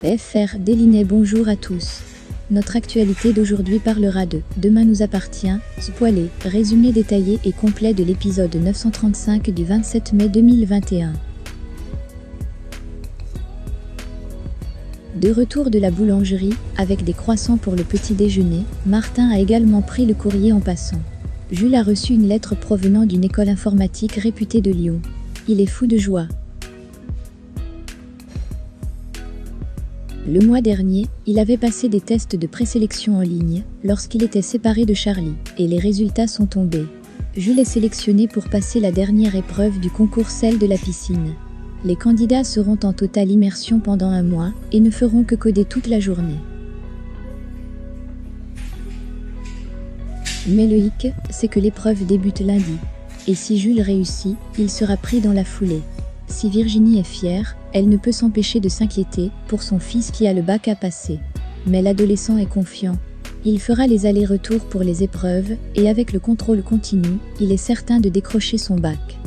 FR Délinet. Bonjour à tous. Notre actualité d'aujourd'hui parlera de « Demain nous appartient », spoilé, résumé détaillé et complet de l'épisode 935 du 27 mai 2021. De retour de la boulangerie, avec des croissants pour le petit déjeuner, Martin a également pris le courrier en passant. Jules a reçu une lettre provenant d'une école informatique réputée de Lyon. Il est fou de joie. Le mois dernier, il avait passé des tests de présélection en ligne, lorsqu'il était séparé de Charlie, et les résultats sont tombés. Jules est sélectionné pour passer la dernière épreuve du concours, celle de la piscine. Les candidats seront en totale immersion pendant un mois, et ne feront que coder toute la journée. Mais le hic, c'est que l'épreuve débute lundi. Et si Jules réussit, il sera pris dans la foulée. Si Virginie est fière, elle ne peut s'empêcher de s'inquiéter pour son fils qui a le bac à passer. Mais l'adolescent est confiant. Il fera les allers-retours pour les épreuves, et avec le contrôle continu, il est certain de décrocher son bac.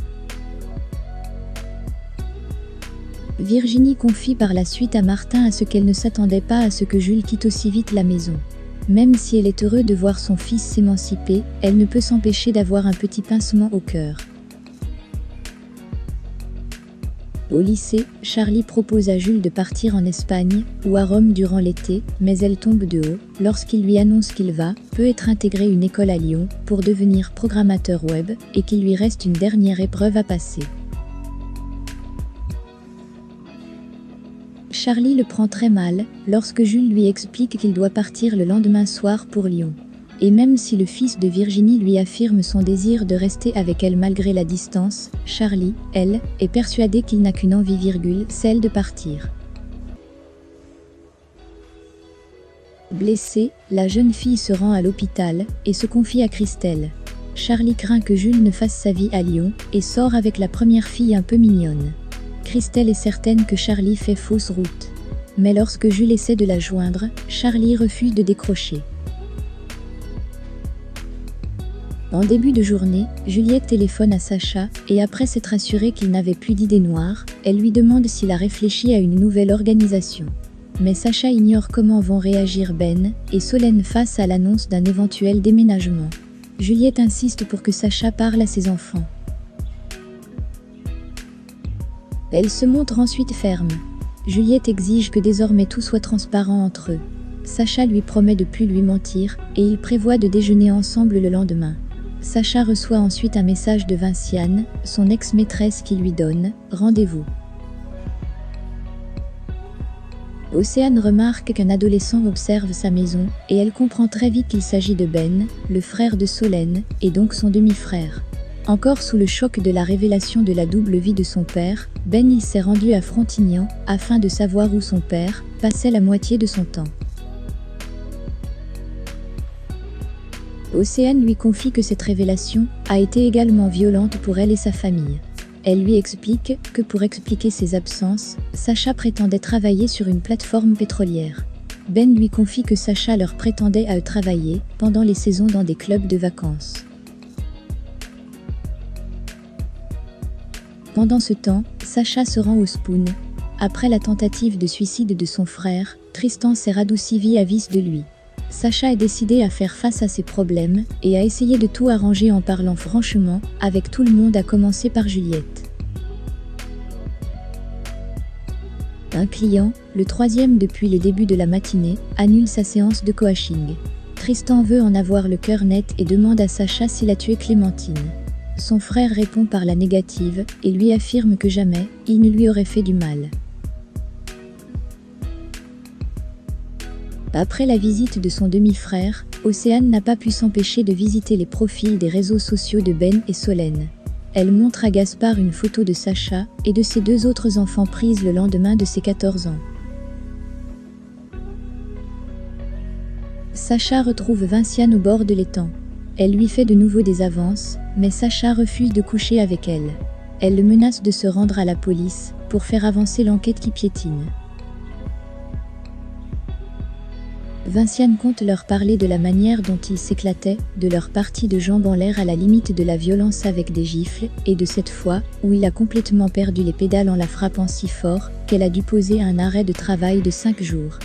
Virginie confie par la suite à Martin à ce qu'elle ne s'attendait pas à ce que Jules quitte aussi vite la maison. Même si elle est heureuse de voir son fils s'émanciper, elle ne peut s'empêcher d'avoir un petit pincement au cœur. Au lycée, Charlie propose à Jules de partir en Espagne ou à Rome durant l'été, mais elle tombe de haut lorsqu'il lui annonce qu'il peut être intégré une école à Lyon pour devenir programmateur web et qu'il lui reste une dernière épreuve à passer. Charlie le prend très mal lorsque Jules lui explique qu'il doit partir le lendemain soir pour Lyon. Et même si le fils de Virginie lui affirme son désir de rester avec elle malgré la distance, Charlie, elle, est persuadée qu'il n'a qu'une envie, celle de partir. Blessée, la jeune fille se rend à l'hôpital et se confie à Christelle. Charlie craint que Jules ne fasse sa vie à Lyon et sort avec la première fille un peu mignonne. Christelle est certaine que Charlie fait fausse route. Mais lorsque Jules essaie de la joindre, Charlie refuse de décrocher. En début de journée, Juliette téléphone à Sacha, et après s'être assurée qu'il n'avait plus d'idées noires, elle lui demande s'il a réfléchi à une nouvelle organisation. Mais Sacha ignore comment vont réagir Ben et Solène face à l'annonce d'un éventuel déménagement. Juliette insiste pour que Sacha parle à ses enfants. Elle se montre ensuite ferme. Juliette exige que désormais tout soit transparent entre eux. Sacha lui promet de plus lui mentir, et ils prévoient de déjeuner ensemble le lendemain. Sacha reçoit ensuite un message de Vinciane, son ex-maîtresse, qui lui donne « rendez-vous ». Océane remarque qu'un adolescent observe sa maison, et elle comprend très vite qu'il s'agit de Ben, le frère de Solène, et donc son demi-frère. Encore sous le choc de la révélation de la double vie de son père, Ben il s'est rendu à Frontignan, afin de savoir où son père passait la moitié de son temps. Océane lui confie que cette révélation a été également violente pour elle et sa famille. Elle lui explique que pour expliquer ses absences, Sacha prétendait travailler sur une plateforme pétrolière. Ben lui confie que Sacha leur prétendait à travailler pendant les saisons dans des clubs de vacances. Pendant ce temps, Sacha se rend au Spoon. Après la tentative de suicide de son frère, Tristan s'est radouci vis-à-vis de lui. Sacha est décidé à faire face à ses problèmes et à essayer de tout arranger en parlant franchement avec tout le monde, à commencer par Juliette. Un client, le troisième depuis le début de la matinée, annule sa séance de coaching. Tristan veut en avoir le cœur net et demande à Sacha s'il a tué Clémentine. Son frère répond par la négative et lui affirme que jamais il ne lui aurait fait du mal. Après la visite de son demi-frère, Océane n'a pas pu s'empêcher de visiter les profils des réseaux sociaux de Ben et Solène. Elle montre à Gaspard une photo de Sacha et de ses deux autres enfants prise le lendemain de ses 14 ans. Sacha retrouve Vinciane au bord de l'étang. Elle lui fait de nouveau des avances, mais Sacha refuse de coucher avec elle. Elle le menace de se rendre à la police pour faire avancer l'enquête qui piétine. Vinciane compte leur parler de la manière dont ils s'éclataient, de leur partie de jambes en l'air à la limite de la violence avec des gifles, et de cette fois où il a complètement perdu les pédales en la frappant si fort qu'elle a dû poser un arrêt de travail de 5 jours.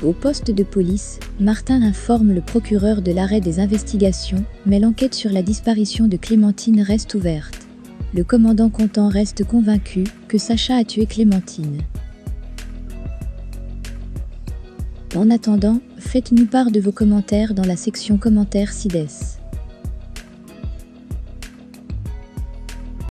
Au poste de police, Martin informe le procureur de l'arrêt des investigations, mais l'enquête sur la disparition de Clémentine reste ouverte. Le commandant Contant reste convaincu que Sacha a tué Clémentine. En attendant, faites-nous part de vos commentaires dans la section commentaires ci-dessous.